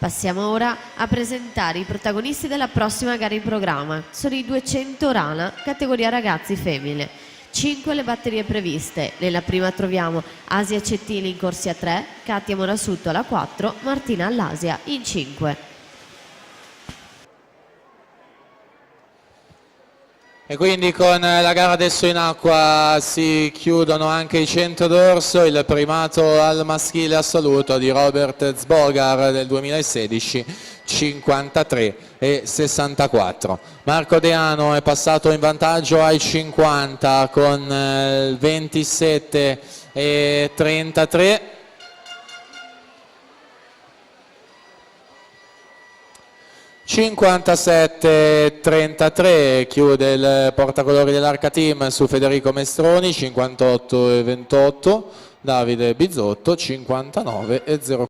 Passiamo ora a presentare i protagonisti della prossima gara in programma. Sono i 200 Rana, categoria ragazzi femmine. 5 le batterie previste. Nella prima troviamo Asia Cettili in corsia 3, Katia Morasutto alla 4, Martina Allasia in 5. E quindi con la gara adesso in acqua si chiudono anche i 100 d'orso, il primato al maschile assoluto di Robert Zbogar del 2016, 53 e 64. Marco Deano è passato in vantaggio ai 50 con 27 e 33. (57-33) chiude il portacolori dell'Arca Team su Federico Mestroni, 58 e 28, Davide Bizzotto 59 e 04.